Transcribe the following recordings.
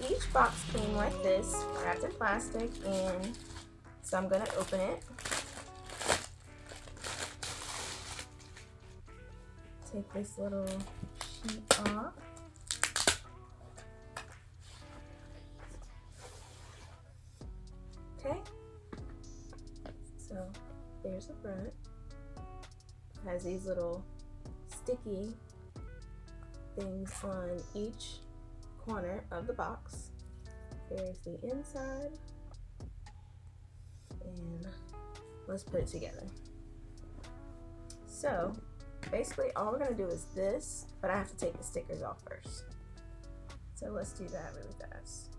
each box came like this, wrapped in plastic, and so I'm gonna open it. Take this little sheet off. Okay, so there's the front. It has these little sticky things on each corner of the box. There's the inside, and let's put it together. So basically all we're gonna do is this, but I have to take the stickers off first. So let's do that really fast.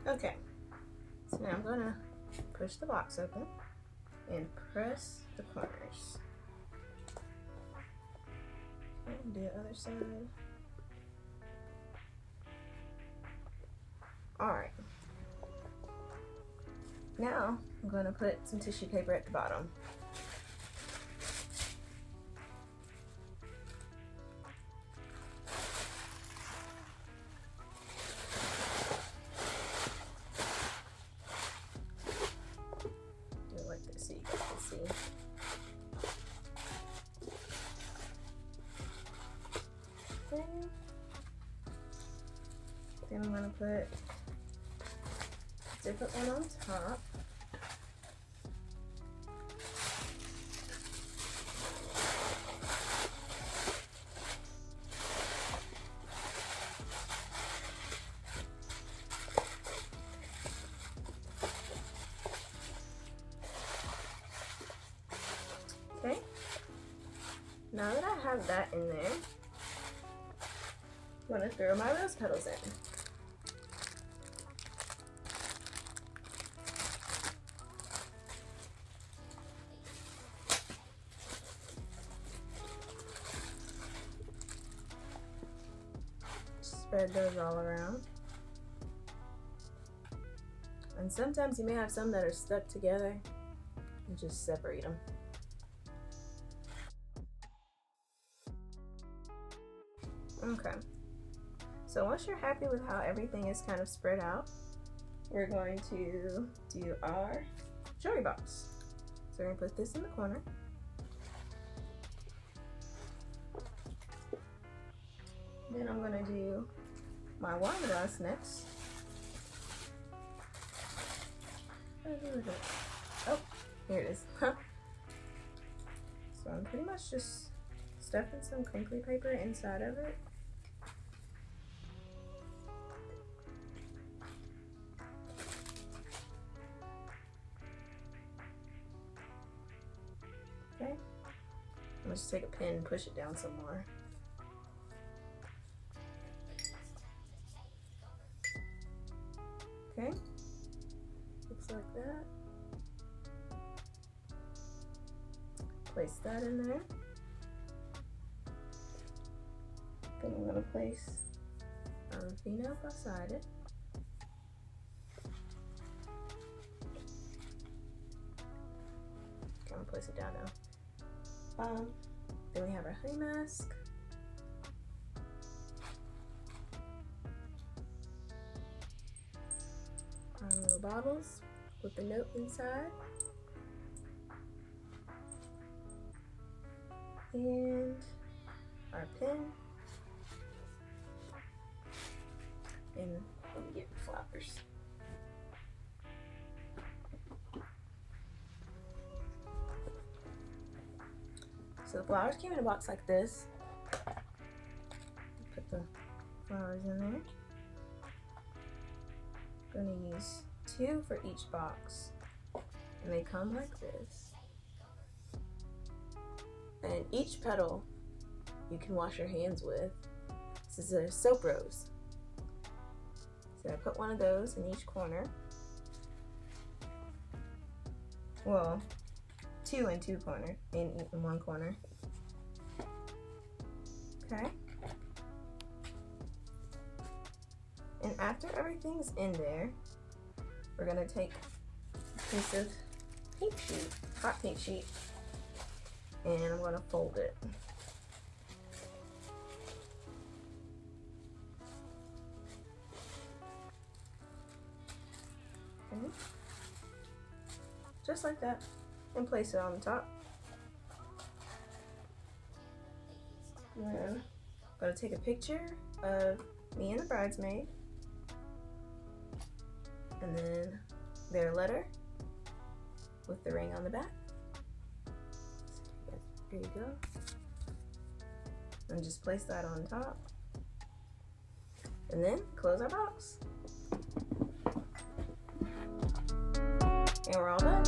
Okay, so now I'm gonna push the box open and press the corners. Okay, do the other side. Alright. Now I'm going to put some tissue paper at the bottom. Do it like this so you guys can see. Okay. Then I'm going to put a different one on top. Okay, now that I have that in there, I'm going to throw my rose petals in. Spread those all around. And sometimes you may have some that are stuck together, and just separate them. Okay, so once you're happy with how everything is kind of spread out, we're going to do our jewelry box. So we're going to put this in the corner. Then I'm going to do my wine glass next. Oh, here it is. So I'm pretty much just stuffing some crinkly paper inside of it. Okay, I'm gonna just take a pin and push it down some more. Okay, looks like that. Place that in there. Then I'm gonna place our Rufino beside it. I'm gonna place it down now. Then we have our honey mask. Our little bottles with the note inside. And our pen. And let me get the flowers. So the flowers came in a box like this. Put the flowers in there. I'm gonna use 2 for each box. And they come like this. And each petal you can wash your hands with. This is a soap rose. So I put one of those in each corner. Well, 2 in 2 corners, in one corner. Okay. And after everything's in there, we're gonna take a piece of pink sheet, hot pink sheet, and I'm going to fold it. Okay. Just like that, and place it on the top. And then I'm going to take a picture of me and the bridesmaid, and then their letter with the ring on the back. Here you go. And just place that on top. And then close our box. And we're all done.